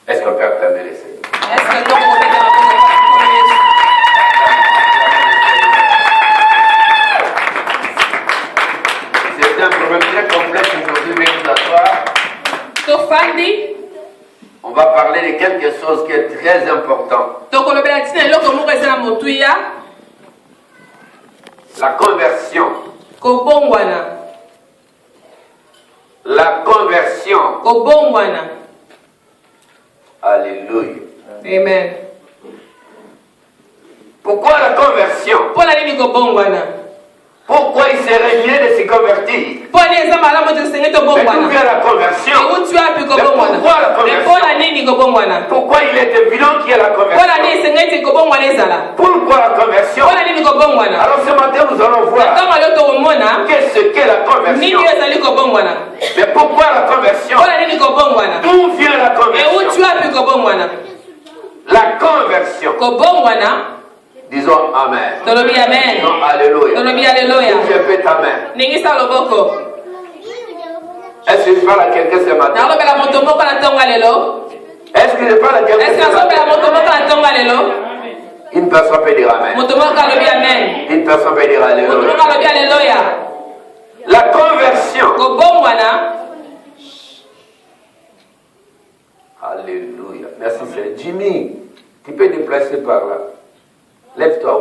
Est-ce qu'on peut acclamer les Seigneurs? C'est un problème très complexe aujourd'hui, mais nous asseoir. On va parler de quelque chose qui est très important. La conversion. La conversion. Alléluia. Amen. Pourquoi la conversion? Pourquoi il serait mieux de se convertir? Mais d'où vient la conversion? Mais pourquoi la conversion? Pourquoi il est évident qu'il y a la conversion? Pourquoi la conversion? Alors ce matin nous allons voir qu'est-ce qu'est la conversion. Mais pourquoi la conversion? D'où vient la conversion? La conversion. Disons Amen. Disons Alléluia. Je fais ta main. Est-ce que je parle à quelqu'un ce matin? Est-ce que je parle à quelqu'un ce matin? Une personne peut dire Amen. Une personne peut dire Alléluia. La conversion. Alléluia. Merci Seigneur. Jimmy, tu peux te placer par là. Lève-toi.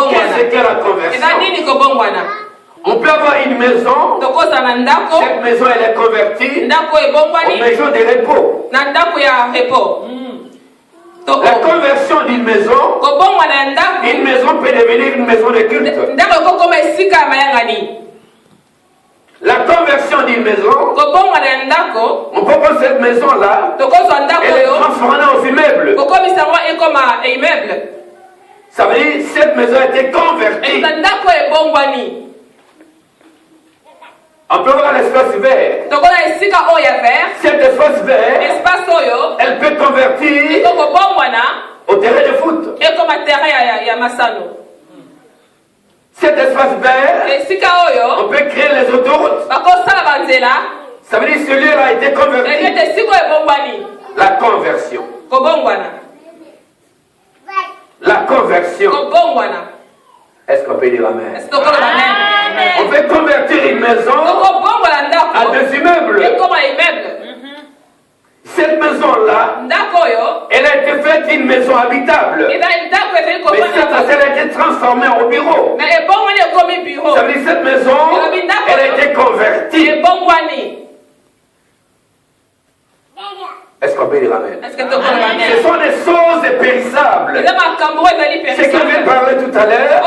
Qu'est-ce que la conversion? On peut avoir une maison. Cette maison elle est convertie aux maisons de repos. La conversion d'une maison peut devenir une maison de culte. La conversion d'une maison, on peut prendre cette maison-là et la transformer en immeuble. Ça veut dire que cette maison a été convertie. On peut voir l'espace vert. Cet espace vert, elle peut convertir au terrain de foot. Cet espace vert, on peut créer les autoroutes. Ça veut dire que ce lieu a été converti. La conversion. La conversion. Est-ce qu'on peut dire Amen? On peut convertir une maison à des immeubles. Cette maison-là, elle a été faite une maison habitable. Mais cette maison a été transformée en bureau. Ça veut dire que cette maison, elle a été convertie. Est-ce qu'on peut dire Amen? Ce sont des choses périssables. Ce que vient parler tout à l'heure,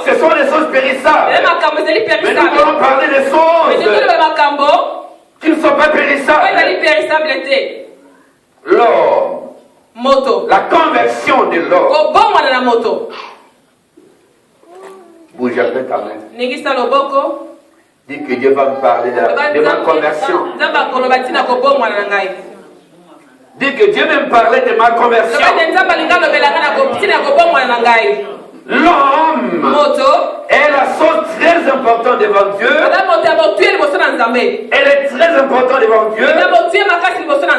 ce sont des choses périssables. Mais nous allons parler des choses qui ne sont pas périssables. L'or. La conversion de l'or. Bouge un peu ta main. Dis que Dieu va me parler de ma conversion. Dis que Dieu va me parler de ma conversion. L'homme est la chose très importante devant Dieu. Elle est très importante devant Dieu. C'est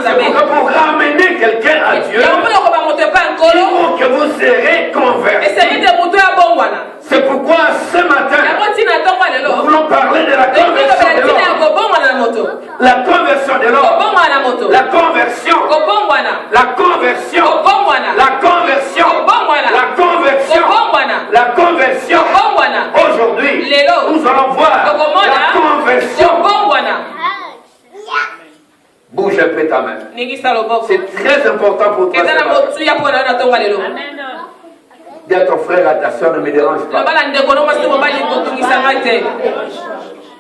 pourquoi pour ramener quelqu'un à Dieu, il faut que vous serez convertis. C'est pourquoi ce matin, nous voulons parler de la conversion de l'homme. La conversion de l'homme. La conversion. La conversion. La conversion. La conversion. La conversion. Aujourd'hui, nous allons voir la conversion. Bouge un peu ta main. C'est très important pour toi. Dis à ton frère, à ta soeur, ne me dérange pas.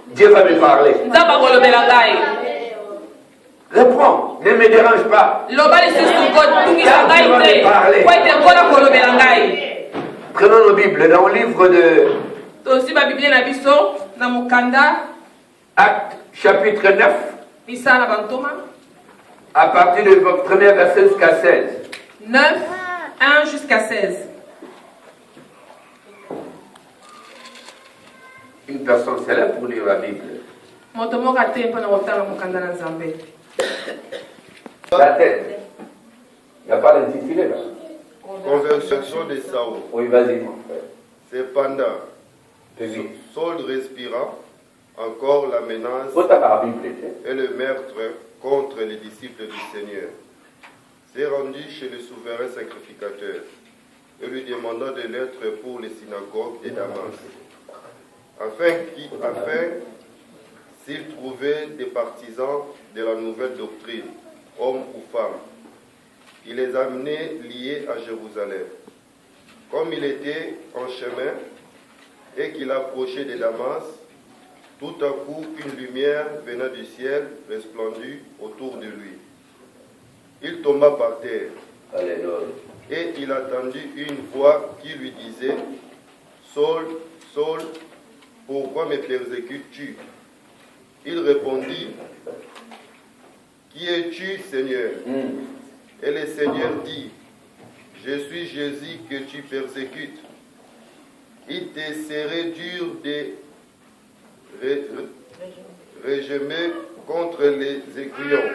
Dieu va me parler. Réponds, ne me dérange pas. Dieu va me parler. Prenons nos Bibles dans le livre de Actes, chapitre 9, à partir du premier verset jusqu'à 16. 9, 1 jusqu'à 16. Une personne célèbre pour lire la Bible. La tête. Il n'y a pas d'intitulé là. Conversion de Saül. Oui, vas-y, mon frère. Cependant, Saul respira encore la menace et le meurtre contre les disciples du Seigneur. S'est rendu chez le souverain sacrificateur et lui demanda de lettres pour les synagogues de Damas, afin s'il trouvait des partisans de la nouvelle doctrine, hommes ou femmes, il les amenait liés à Jérusalem. Comme il était en chemin et qu'il approchait de Damas, tout à coup une lumière venant du ciel resplendit autour de lui. Il tomba par terre. Alléluia. Et il entendit une voix qui lui disait, Saul, Saul, pourquoi me persécutes-tu? Il répondit, qui es-tu, Seigneur? Et le Seigneur dit, je suis Jésus que tu persécutes. Il te serait dur de régimer contre les aiguillons.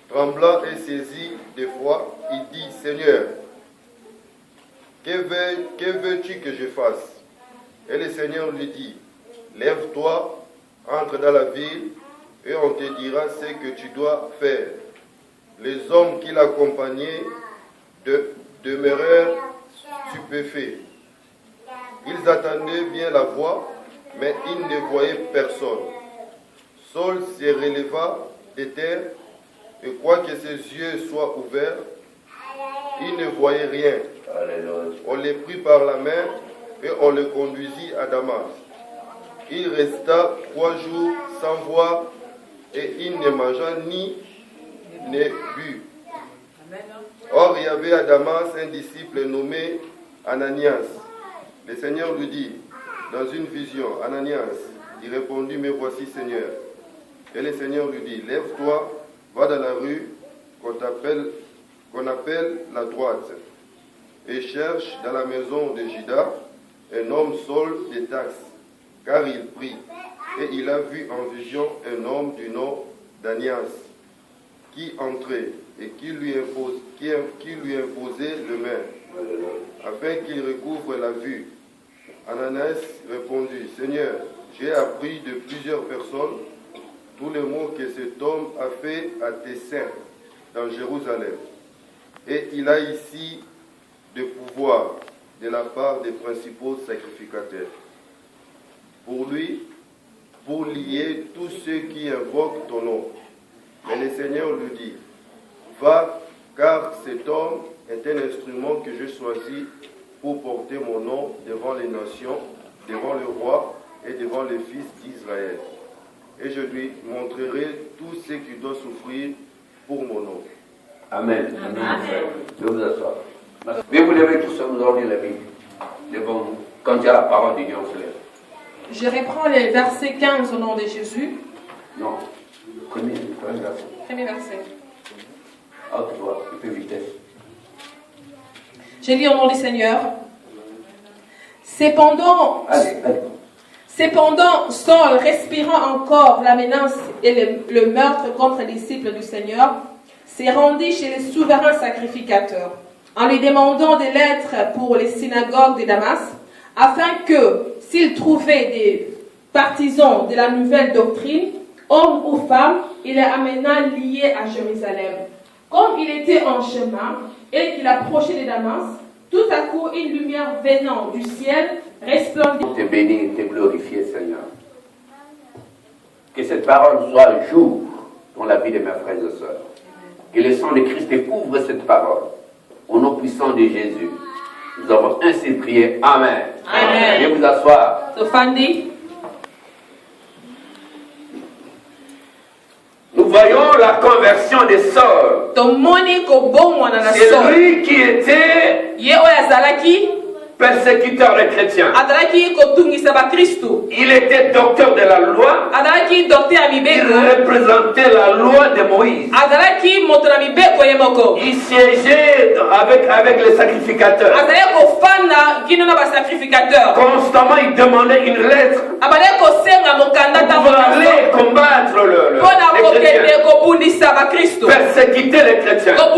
Tremblant et saisi d'effroi, il dit, Seigneur, que veux-tu que je fasse? Et le Seigneur lui dit, lève-toi, entre dans la ville, et on te dira ce que tu dois faire. Les hommes qui l'accompagnaient demeurèrent stupéfaits. Ils attendaient bien la voix, mais ils ne voyaient personne. Saul se releva de terre, et quoique ses yeux soient ouverts, il ne voyait rien. On le prit par la main et on le conduisit à Damas. Il resta 3 jours sans voir et il ne mangea ni ne but. Or, il y avait à Damas un disciple nommé Ananias. Le Seigneur lui dit, dans une vision, Ananias, il répondit, me voici, Seigneur. Et le Seigneur lui dit, lève-toi, va dans la rue qu'on appelle la droite, et cherche dans la maison de Judas un homme Saul de Tarse, car il prie, et il a vu en vision un homme du nom d'Anias, qui entrait et qui lui imposait le main, afin qu'il recouvre la vue. Ananias répondit, Seigneur, j'ai appris de plusieurs personnes tous les mots que cet homme a fait à tes saints dans Jérusalem. Et il a ici de pouvoir de la part des principaux sacrificateurs. Pour lui, pour lier tous ceux qui invoquent ton nom. Mais le Seigneur lui dit, va, car cet homme est un instrument que je choisis pour porter mon nom devant les nations, devant le roi et devant les fils d'Israël. Et je lui montrerai tout ce qu'il doit souffrir pour mon nom. Amen. Amen. Je vais vous asseoir. Mais vous levez tous nous ordonner la Bible devant nous, quand il y a la parole de Dieu, on se lève. Je reprends les versets 15 au nom de Jésus. Non, premier verset. Premier verset. Ah, tu vois, un peu vitesse. J'ai lu au nom du Seigneur. Cependant, Saul, respirant encore la menace et le meurtre contre les disciples du Seigneur, s'est rendu chez le souverain sacrificateur, en lui demandant des lettres pour les synagogues de Damas, afin que, s'il trouvait des partisans de la nouvelle doctrine, hommes ou femmes, il les amena liés à Jérusalem. Comme il était en chemin et qu'il approchait de Damas, tout à coup une lumière venant du ciel resplendit. Te bénir et te glorifier, Seigneur. Que cette parole soit un jour dans la vie de mes frères et sœurs. Que le sang de Christ couvre cette parole. Au nom puissant de Jésus. Nous avons ainsi prié. Amen. Amen. Veuillez vous asseoir. Sofandi. Nous voyons la conversion de Saul. C'est lui qui était persécuteur des chrétiens. Il était docteur de la loi. Il représentait la loi de Moïse. Il siégeait avec les sacrificateurs. Constamment, il demandait une lettre pour aller combattre les chrétiens. persécuter les chrétiens. Son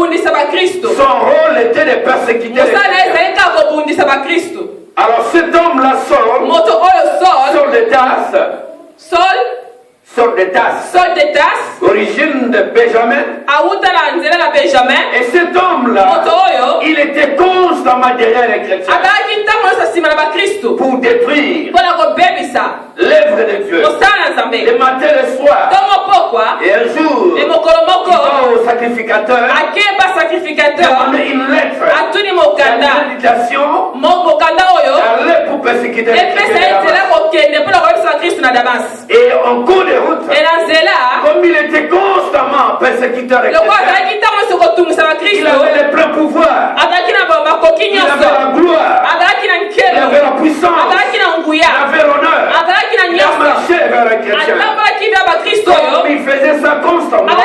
rôle était de persécuter les chrétiens. Alors cet homme-là, Saul de Tarse, origine de Benjamin. Et cet homme-là, il était constamment derrière les chrétiens pour détruire l'œuvre de Dieu, le matin et le soir. Et un jour, il va au sacrificateur demander une lettre, une invitation d'aller pour persécuter les chrétiens. Et en cours de route, comme il était constamment persécuteur des chrétiens, il avait le plein pouvoir, il avait la gloire, il avait la puissance, il avait l'honneur, il a marché vers les chrétiens. Comme il faisait ça constamment, alors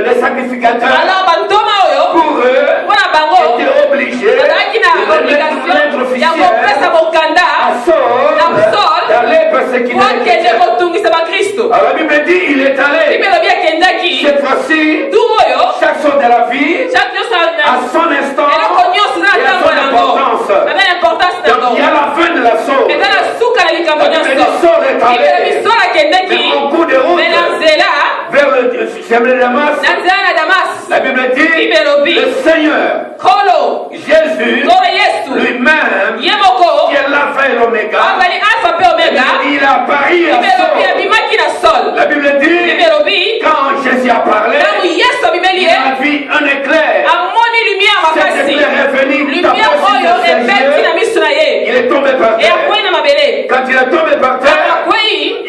les sacrificateurs, pour eux, étaient obligés de mettre une lettre officielle à Saul d'aller persécuter les chrétiens. Alors la Bible dit il est allé. Cette fois-ci, chaque chose de la vie a son instant et a son importance. Donc il y a la fin de la sauce. La Bible dit Saul est allé. Mais en cours de route vers le chemin de Damas, la Bible dit le Seigneur Jésus lui-même, qui est l'alpha et l'oméga, il a apparu à Saul. La Bible dit quand Jésus a parlé, il a vu un éclair. Cet éclair est venu taper sur ses yeux. Il est tombé par terre. Quand il est tombé par terre,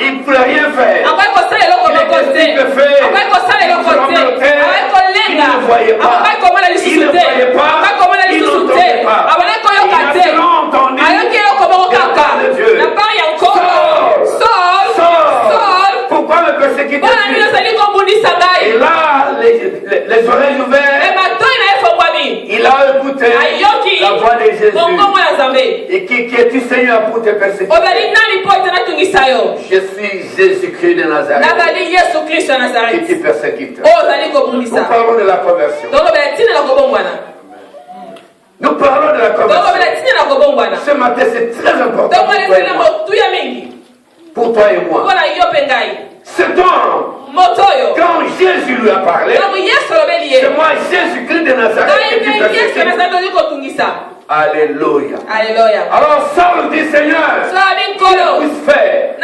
il ne pouvait rien faire. Il était stupéfait. Il ne voyait pas. Il ne voyait pas. Il n'entendait pas. Il a seulement entendu la parole de Dieu. Saul, pourquoi me persécuter? Et là, les oreilles ouvertes, il a écouté la voix de Jésus. Et qui es-tu, Seigneur, pour te persécuter? Je suis Jésus-Christ de Nazareth, qui te persécute. Nous parlons de la conversion. Nous parlons de la conversion. Ce matin, c'est très important pour toi et moi. Cet homme, quand Jésus lui a parlé, c'est moi Jésus-Christ de Nazareth qui te persécute. Alléluia. Alors Saul dit Seigneur, qu'il puisse faire.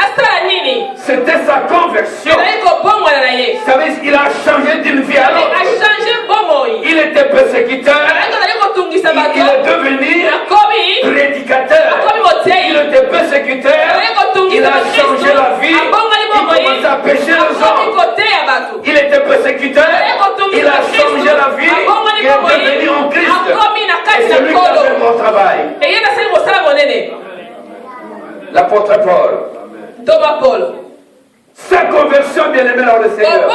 C'était sa conversion. Vous savez, il a changé d'une vie à l'autre. Il était persécuteur. Il est devenu prédicateur. Il était persécuteur. Il a changé la vie. Il commençait à pécher les hommes. Il était persécuteur. Il a changé la vie. Il est devenu en Christ. Et c'est lui qui a fait mon travail. L'apôtre Paul. Sa conversion, bien aimé dans le Seigneur,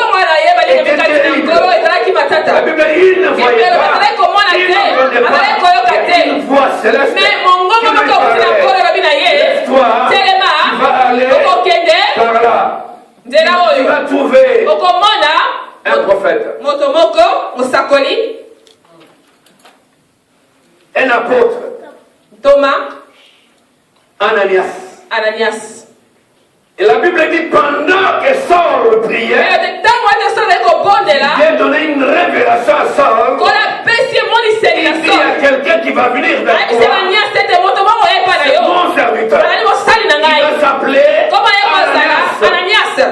était terrible. La Bible dit il ne voyait pas. Il n'entendait pas. Il y a une voix céleste qui lui parlait. Lève-toi, tu vas aller par là. Tu vas trouver un prophète, un apôtre, Ananias. Et la Bible dit pendant que Saul priait, il vient donner une révélation à Saul. Il dit il y a quelqu'un qui va venir vers toi. C'est mon serviteur. Il va s'appeler Ananias.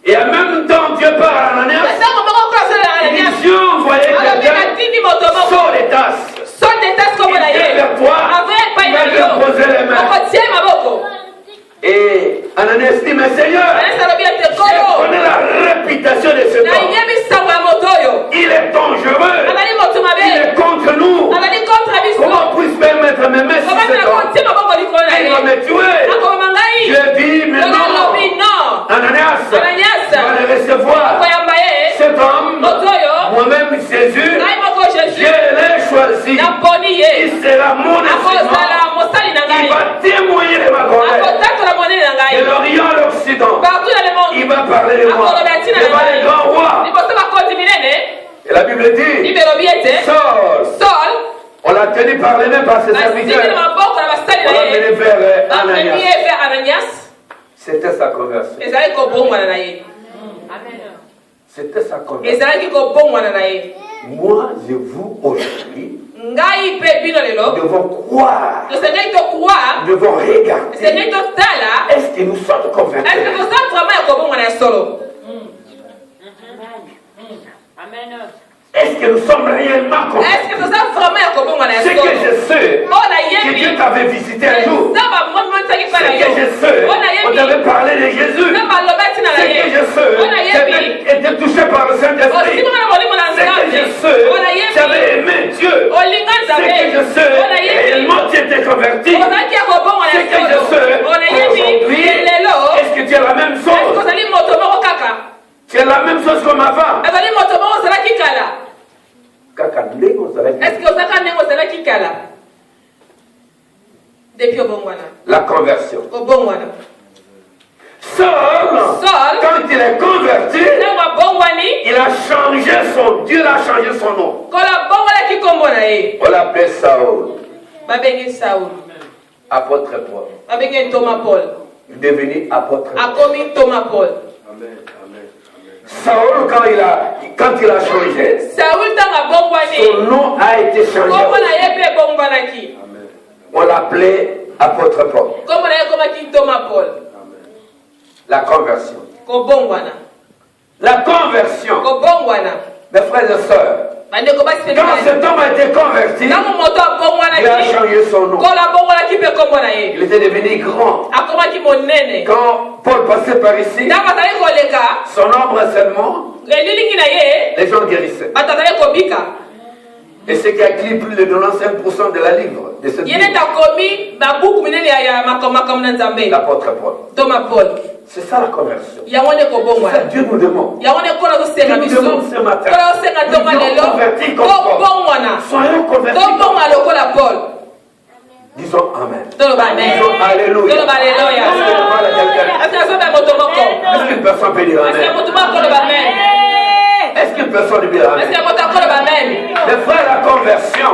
Et en même temps, Dieu parle à Ananias. Il dit Dieu envoyait quelqu'un. Saul de Tarse. Il vient vers toi. Il va lui poser les mains. Et Ananias dit, mais Seigneur, je connais la réputation de cet homme. Il est dangereux. Il est contre nous. Comment puis-je mettre mes mains sur cet homme? Il va me tuer. Je dis, mais non. Ananias, tu vas le recevoir. Cet homme, moi-même Jésus, je l'ai choisi. Il sera mon instrument. Il va témoigner de ma gloire. De l'Orient à l'Occident, il va parler de moi devant les grands rois. Et la Bible dit, Saul, on l'a tenu par les mains par ses serviteurs. On l'a mené vers Ananias. C'était sa conversion. C'était sa conversion. Moi, je vous aujourd'hui, nous devons croire, nous devons regarder. Est-ce que nous sommes convertis? Est-ce que nous sommes réellement convertis? Ce que je sais, que Dieu t'avait visité un jour. Ce que je sais, on t'avait parlé de Jésus. Ce que je sais, tu étais touché par le Saint-Esprit. Ce que je sais, tu avais aimé Dieu. Ce que je sais, réellement tu étais converti. Ce que je sais, aujourd'hui, est-ce que tu as la même chose? Tu as la même chose comme avant. Est-ce que vous avez kala? Depuis la conversion. Saul, quand il est converti, il a changé son Dieu, a changé son nom. On l'appelait Saul. Apôtre Paul. Il est devenu apôtre Paul. Saul, quand il a changé, son nom a été changé. On l'appelait apôtre Paul. La conversion. La conversion. Mes frères et sœurs, quand cet homme a été converti, il a changé son nom. Il était devenu grand. Quand Paul passait par ici, son ombre seulement, les gens guérissaient. Et ce qui a acquis plus de 95% de la livre de cette Bible, l'apôtre Paul. C'est ça la conversion. C'est ça Dieu nous demande. Dieu nous demande ce matin. Nous devons convertir comme Paul. Soyons convertis comme Paul. Disons Amen. Disons Alléluia. Est-ce qu'une personne peut dire Amen? Est-ce qu'une personne peut dire Amen? Les frères, la conversion.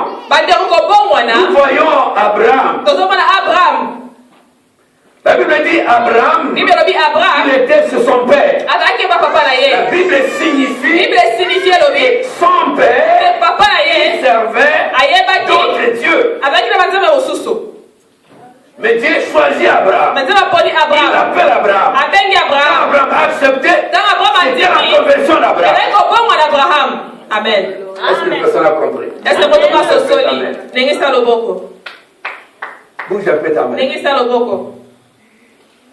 Nous voyons Abraham. La Bible dit Abraham, il était sur son père. La Bible signifie que son père, il servait d'autres dieux. Mais Dieu choisit Abraham. Il appelle Abraham. Quand Abraham a accepté, c'était la conversion d'Abraham. Amen. Est-ce que personne a compris? Bouge un peu ta main.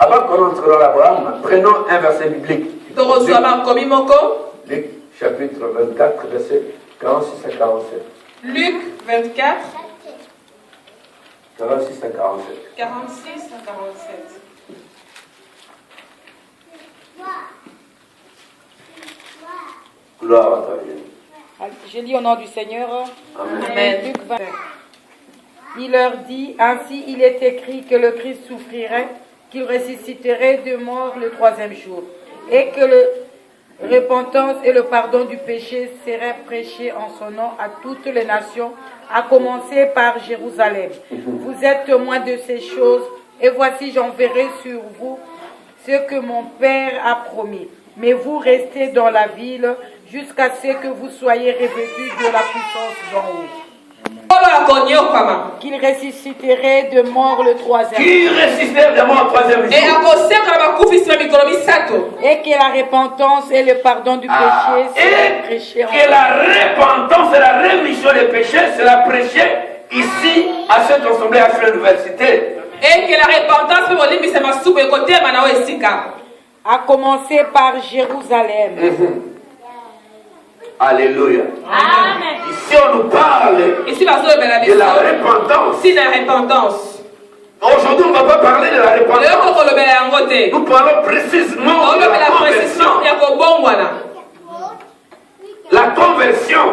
Avant qu'on entre dans l'Abraham, prenons un verset biblique. Luc chapitre 24, verset 46 à 47. Luc 24. 46 à 47. 46 à 47. Gloire à toi, Dieu. Je lis au nom du Seigneur. Amen. Luc 25. Il leur dit, ainsi il est écrit que le Christ souffrirait, qu'il ressusciterait de mort le 3e jour, et que la repentance et le pardon du péché seraient prêchés en son nom à toutes les nations, à commencer par Jérusalem. Vous êtes témoins de ces choses, et voici j'enverrai sur vous ce que mon Père a promis. Mais vous restez dans la ville jusqu'à ce que vous soyez revêtus de la puissance d'en haut. Qu'il ressusciterait de mort le 3e. Qu'il ressusciterait de mort le 3e jour. Et que la repentance et le pardon du péché soient prêchés en que la repentance et la rémission des péchés sera prêchée ici à cette assemblée à l'université. Et que la repentance à commencer par Jérusalem. Alléluia. Amen. Ici on nous parle de la repentance. Aujourd'hui on ne va pas parler de la repentance. Nous parlons précisément de la conversion. La conversion.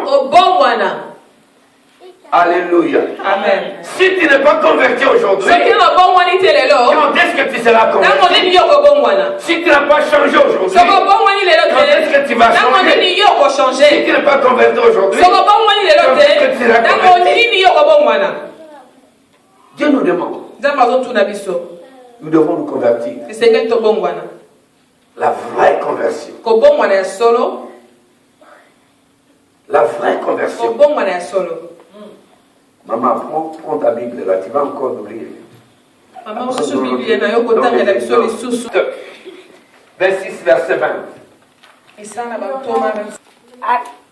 Alléluia. Amen. Si tu n'es pas converti aujourd'hui, Soki na bongwani te lelo. quand est-ce que tu seras Ntango converti? nini yo kobongwana? Si tu n'as pas changé aujourd'hui, Soko bongwani lelo quand est-ce te. que tu vas Ntango changer? nini yo Si kochanger? tu n'es pas converti aujourd'hui, Soko bongwani lelo quand est-ce que tu te. seras Ntango converti? nini yo kobongwana? Dieu nous demande. Nzambe azotuna biso. Nous devons nous convertir. Esengeli tobongwana. La vraie conversion. Kobongwana ya solo. La vraie conversion. Kobongwana ya solo. Maman, prends ta Bible là, tu vas encore nous lire. Mama mosusu Biblia na yo kotangela biso lisusu. 26, verset 20. Esala bantoma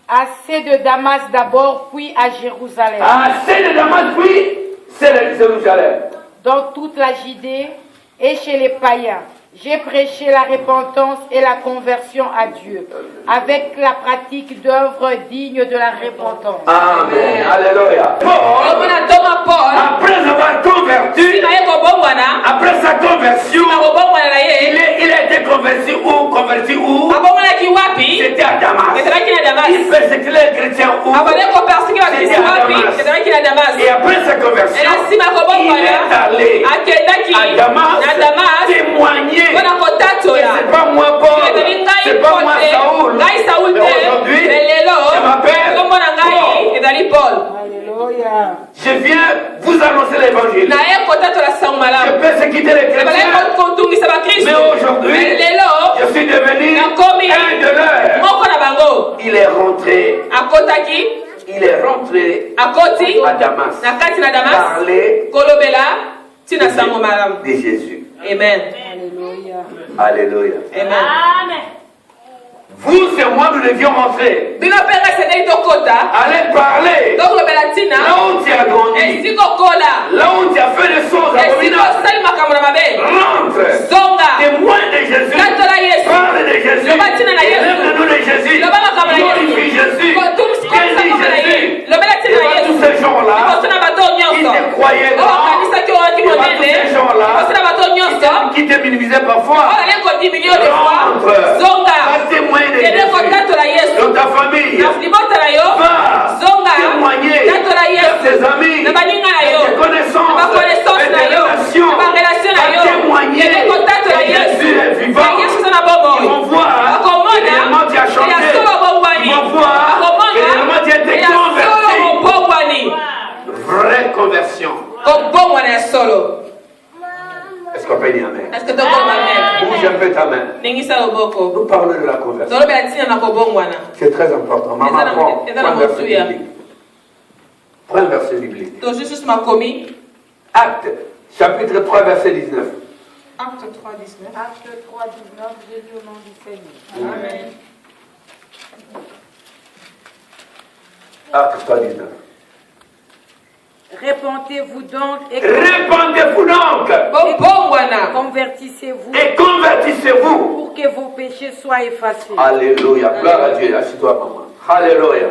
Assez de Damas d'abord, puis à Jérusalem. C'est de Damas, puis c'est de Jérusalem. Dans toute la Judée et chez les païens, j'ai prêché la repentance et la conversion à Dieu, avec la pratique d'œuvres dignes de la repentance. Amen. Alléluia. Après avoir converti, après sa conversion, il a été converti où? C'était à Damas. Il persécutait les chrétiens où? C'était à Damas. Et après sa conversion, il est allé à Damas témoigner. C'est pas moi Paul, c'est pas moi Saoul. Mais aujourd'hui, je m'appelle Paul. Alléluia. Je viens vous annoncer l'évangile. Je peux se quitter les chrétiens. Mais aujourd'hui, je suis devenu un de leurs. Il est rentré. Il est rentré à Damas. Parler de Jésus. Amen. Alléluia. Amen. Vous et moi, nous devions rentrer. Bino pere sene itokota. Allez parler. Donc le belatina. Là où tu as grandi. Esiko kola. Là où tu as fait des choses abominables. Rentre. Zonga. Témoin de Jésus. Parle de Jésus. Élève le nom de Jésus. Glorifie Jésus. Bénis Jésus. Et tous ces gens-là, qui te croyaient grands, et tous ces gens-là, qui te minimisaient parfois, rentre. Va témoigner de Jésus. Dans ta famille, va témoigner de tes amis, de tes connaissances, de tes relations, va témoigner que Jésus est vivant. Ils vont voir que réellement tu as changé. Ils vont voir que réellement tu as été converti. Vraie conversion. Est-ce qu'on peut dire amen? Bouge un peu ta main. Nous parlons de la conversion. C'est très important. Maman, prends un verset biblique. Prends un verset biblique. Acte, chapitre 3, verset 19. Acte 3, 19. Acte 3, 19, je lis au nom du Seigneur. Amen. Acte 3, 19. Répentez-vous donc et convertissez-vous et convertissez-vous pour que vos péchés soient effacés. Alléluia. Gloire à Dieu. Assieds-toi, maman. Alléluia.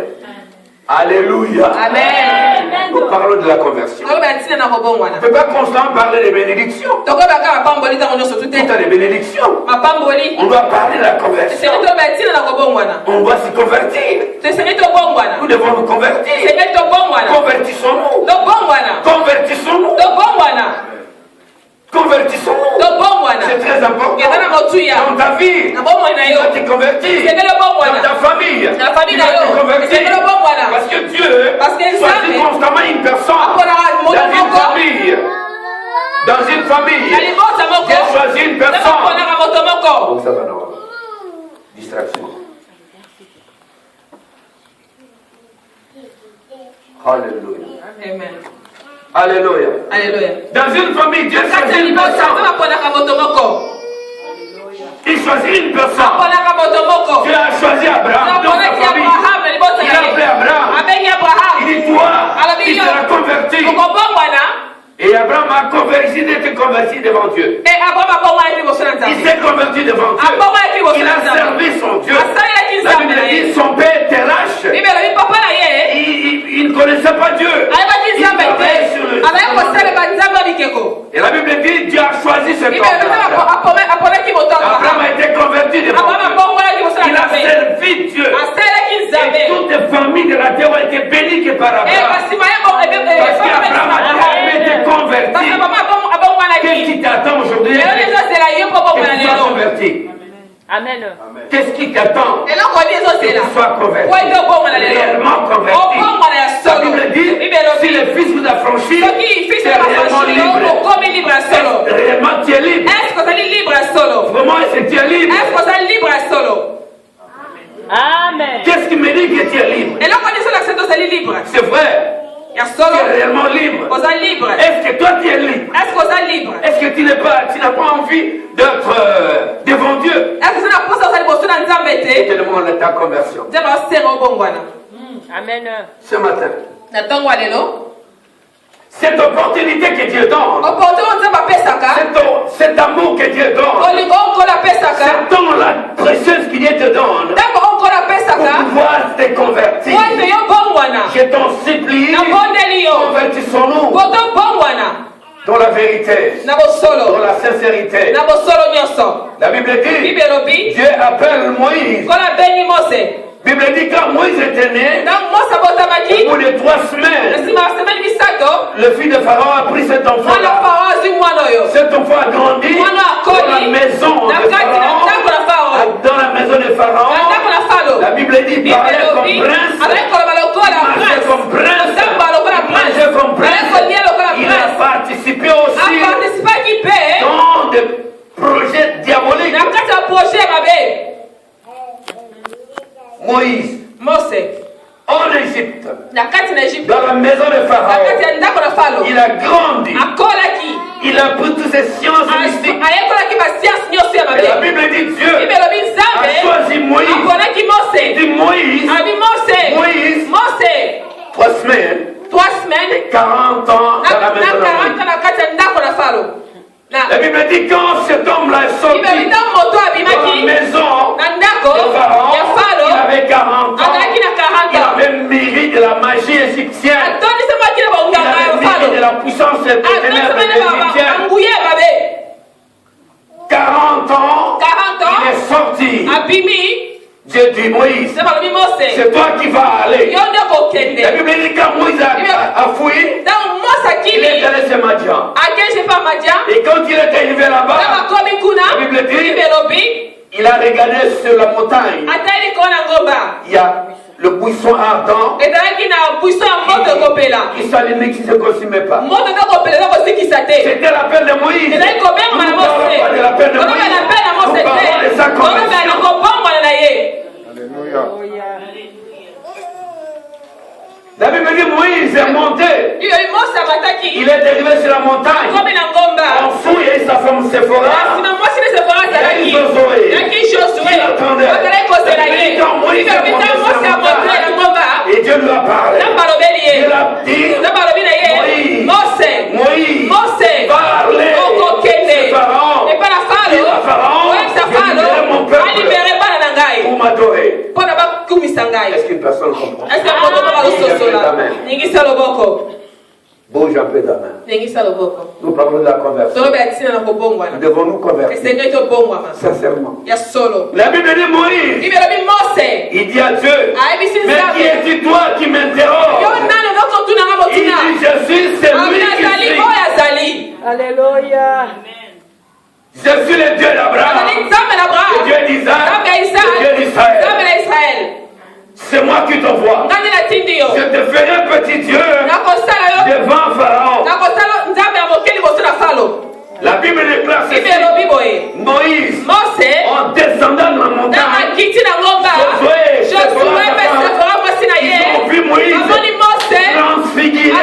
Alléluia. Amen. Nous parlons de la conversion. On ne peut pas constamment parler des bénédictions. Tout a des bénédictions. On doit parler de la conversion. On doit s'y convertir. Nous devons nous convertir. Convertissons-nous. Convertissons-nous. Convertissons-nous. C'est très important. Dans ta vie, tu dois te convertir. Dans ta famille, tu dois te convertir. Parce que Dieu choisit constamment une personne dans une famille. Dans une famille, Dieu choisit une personne. Donc ça va non. Distraction. Alléluia. Amen. Alléluia. Alléluia. Dans une famille, Dieu choisit une personne. Il choisit une personne. Dieu a choisi Abraham dans sa famille. Il a appelé Abraham. Il dit toi, tu seras converti. Et Abraham a converti, il était converti devant Dieu. Il s'est converti devant Dieu. Il a servi son Dieu. La Bible dit son père était lâche. Il ne connaissait pas Dieu. Il travaillait sur le ciel. Et la Bible dit Dieu a choisi cet homme. Abraham a été converti devant Dieu. Il a servi Dieu. Et toutes les familles de la terre ont été bénies que par Abraham. Amen. Qu'est-ce qui t'attend? Et là, on dit ça, c'est là. Que tu sois converti. Réellement converti. La Bible dit, si le Fils vous a franchi, c'est réellement libre. Réellement, tu es libre. Vraiment, est-ce que tu es libre? Amen. Qu'est-ce qui me dit que tu es libre? C'est vrai. Tu es réellement libre. Est-ce que toi tu es libre? Est-ce que tu n'as pas envie d'être devant Dieu? Et te demande ta conversion. Amen. Ce matin, cette opportunité que Dieu donne, cet amour que Dieu donne, cette don-là précieuse que Dieu te donne, pour pouvoir te convertir. Je t'en supplie, convertissons-nous dans la vérité, dans la sincérité. La Bible dit, Dieu appelle Moïse. La Bible dit quand Moïse était né, au bout de 3 semaines, le fils de Pharaon a pris cet enfant. Cet enfant a grandi dans la maison de Pharaon. Dans la maison de Pharaon, la Bible dit parlait comme prince, marchait comme prince, mangeait comme prince. Il a participé aussi dans des projets diaboliques. Moïse, en Égypte, dans la maison de Pharaon, il a grandi. Il a pris toutes ces sciences mystiques. Et la Bible dit Dieu a choisi Moïse. Il dit Moïse, 3 semaines et 40 ans dans la maison de Pharaon. La Bible dit quand cet homme-là est sorti dans la maison de Pharaon, il avait 40 ans. Il avait mérité de la magie égyptienne. Il avait mérité de la puissance des ténèbres égyptiennes. 40 ans, il est sorti. Dieu dit Moïse, c'est toi qui vas aller. La Bible dit quand Moïse a fui, il est allé chez Madian. Et quand il est arrivé là-bas, la Bible dit, il a regardé sur la montagne. Il y a le buisson ardent qui s'allumait, qui ne se consumait pas. C'était l'appel de Moïse. Nous ne parlons pas de l'appel de Moïse. Nous parlons de sa conversion. Alléluia. La Bible dit Moïse est monté. Il est arrivé sur la montagne. En fouille sa femme Séphora. Et Josué. Il attendait. Quand Moïse est monté sur la montagne, et Dieu lui a parlé. Il a dit Moïse, parlez à Pharaon. Il a Pharaon, je libérerai mon peuple pour m'adorer. Est-ce qu'une personne comprend? Bouge un peu ta main. Nous parlons de la conversion. Nous devons nous convertir sincèrement. La Bible dit Moïse, il dit à Dieu, mais qui es-tu toi qui m'interroge? Il dit je suis celui qui suis. Alléluia. Je suis le Dieu d'Abraham, le Dieu d'Isaac, le Dieu d'Israël. C'est moi qui te vois. Je te ferai un petit Dieu devant Pharaon. La Bible déclare ceci. Moïse, en descendant de la montagne, ils ont vu Moïse transfiguré.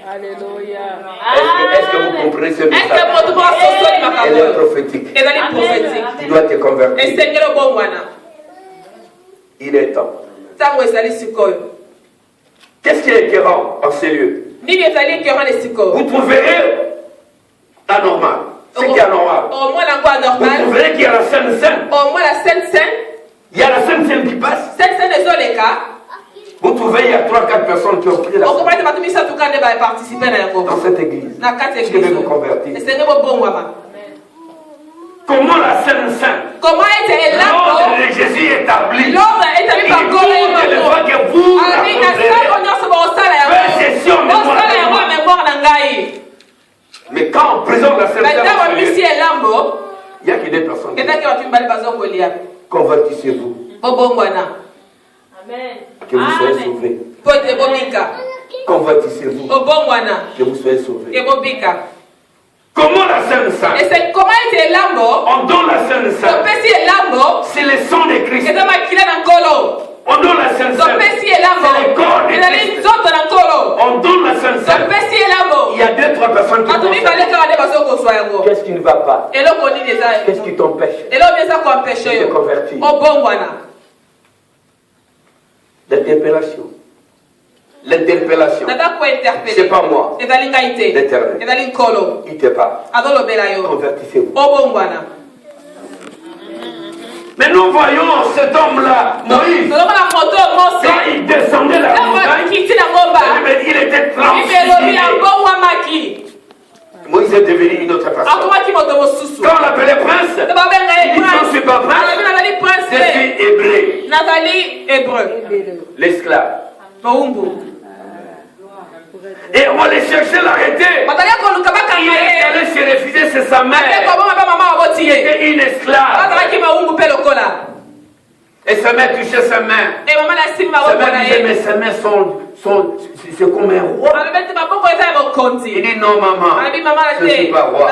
Alléluia. Est-ce que vous comprenez ce message? Elle est prophétique. Tu dois te convertir. Il est temps. Qu'est-ce qui est écœurant en ces lieux? Vous trouverez anormal. Ce qui est anormal. Vous trouverez qu'il y a la Sainte Seine. Il y a la Sainte Seine qui passe. Vous trouvez il y a 3-4 personnes qui ont pris la dans cette église. Je vais vous convertir. Comment la Sainte Seine, l'ordre de Jésus est établi, il compte les fois que vous faites session de moi. Mais quand on présente la Sainte Seine, il Il n'y a que des personnes. Amen. Convertissez-vous. Que vous soyez sauvés. Convertissez-vous. Que vous soyez sauvés. Comment la Sainte Sainte? On donne la Sainte Sainte. C'est le sang de Christ. On donne la Sainte Sainte. C'est le corps de Christ. On donne la Sainte Sainte. Il y a 2-3 personnes qui pensent. Qu'est-ce qui ne va pas? Qu'est-ce qui t'empêche de te convertir? L'interpellation. L'interpellation. C'est pas moi. L'Éternel. Il te parle. Convertissez-vous. Mais nous voyons cet homme-là, Moïse, quand il descendait la montagne, il était transfiguré. Moïse est devenu une autre personne. Quand on l'appelait prince, il dit non, je ne suis pas prince, je suis hébreu. L'esclave. Et on allait chercher l'arrêter. Il est allé se refuser, c'est sa mère. C'était une esclave. Et sa mère touchait sa main. Sa mère disait, mais ses mains sont c'est comme un roi. Il dit, non maman, je ne suis pas roi.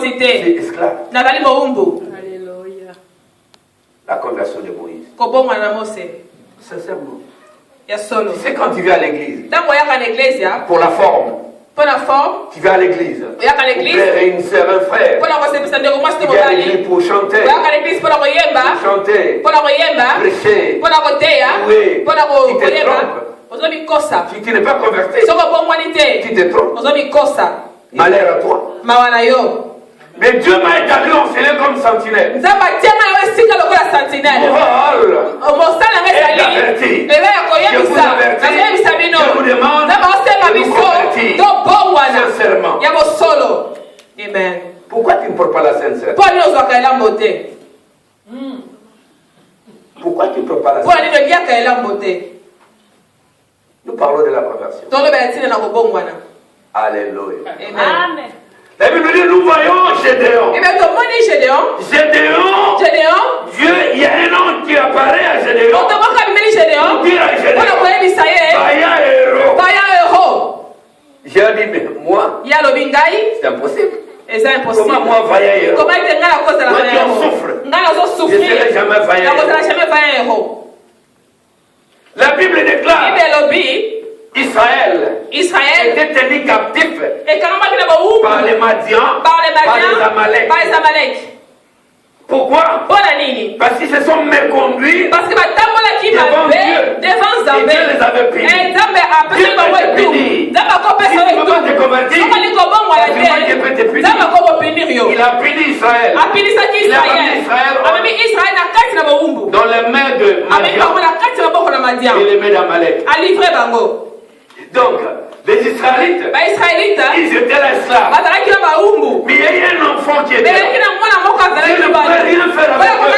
C'est esclave. La conversion de Moïse. Sincèrement. Tu sais, quand tu viens à l'église, pour la forme, tu vas à l'église pour plaire une sœur, un frère. Tu viens à l'église pour chanter, prêcher, louer. Tu te trompes. Si tu n'es pas converti, tu te trompes. Malheur à toi. Mais Dieu m'a établi en scellé comme sentinelle. Pour averti. Je vous avertis. Je vous demande de vous convertir sincèrement. Amen. Pourquoi tu ne portes pas la Sainte Sœur? Pourquoi tu ne portes pas la Sainte Sœur? Nous parlons de la conversion. Alléluia. Amen. La Bible dit, nous voyons Gédéon. Gédéon, Dieu, il y a un homme qui apparaît à Gédéon. Pour dire à Gédéon, Vaya héros. J'ai dit, mais moi, c'est impossible. Comment moi, Vaya héros? Moi qui en souffre, je ne serai jamais Vaya héros. La Bible déclare, Israël était tenu captif par les Madians, par les Amaleks. Pourquoi? Parce qu'ils se sont méconduits devant Dieu. Et Dieu les avait punis. Dieu peut te punir. Si tu ne peux pas te convertir, Dieu peut te punir. Il a puni Israël. Il a mis Israël dans les mains de Madian et les mains d'Amalek. Donc, les Israélites, ils étaient l'esclave. Mais il y a eu un enfant qui était là. Il ne pouvait rien faire avec eux.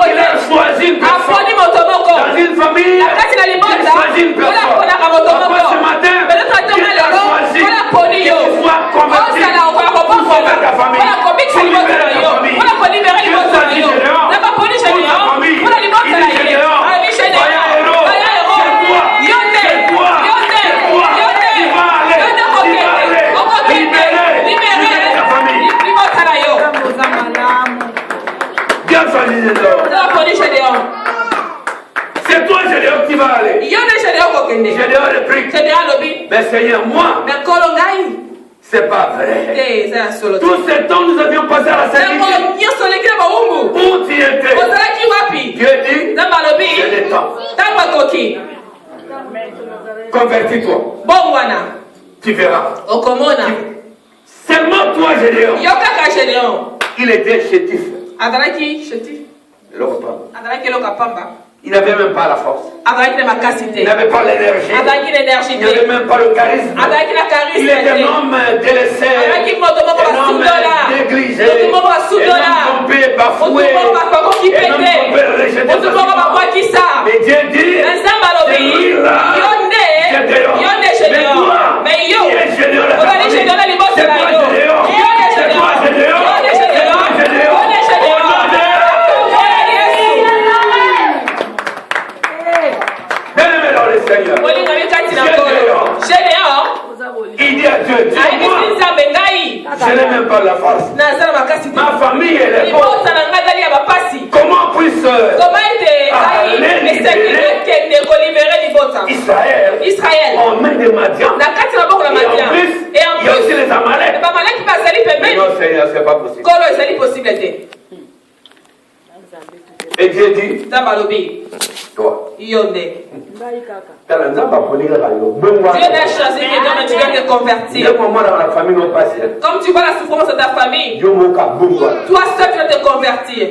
Il a choisi une personne. Dans une famille, il a choisi une personne. Après ce matin, il a choisi que tu sois converti pour sauver ta famille. Pour libérer ta famille. Dieu choisit Gédéon pour ta famille. Il dit Gédéon, Vaya héros. C'est toi. C'est toi, Gédéon, qui va aller. Gédéon réplique, mais Seigneur, moi, c'est pas vrai. Tout ce temps, nous avions passé à la servitude. Où tu étais? Dieu dit, c'est le temps. Convertis-toi. Tu verras. Seulement toi, Gédéon. Il était chétif. Il n'avait même pas la force. Il n'avait pas l'énergie. Il n'avait même pas le charisme. Il était un homme délaissé, un homme négligé, un homme trompé, bafoué, un homme trompé, rejeté. Mais Dieu dit, c'est lui-là, Gédéon. Mais toi, qui es Gédéon, c'est toi Gédéon. C'est toi Gédéon. C'est toi Gédéon. Dieu. Je n'ai même pas la force. Ma famille, elle est pauvre. Comment puisse Israël en main de Madian? Et en plus, il y a aussi les Amaleks. Mais non, Seigneur, c'est pas possible. Et Dieu dit, toi. Dieu n'a choisi quelqu'un, mais tu dois te convertir. Comme tu vois la souffrance de ta famille, toi seul tu dois te convertir.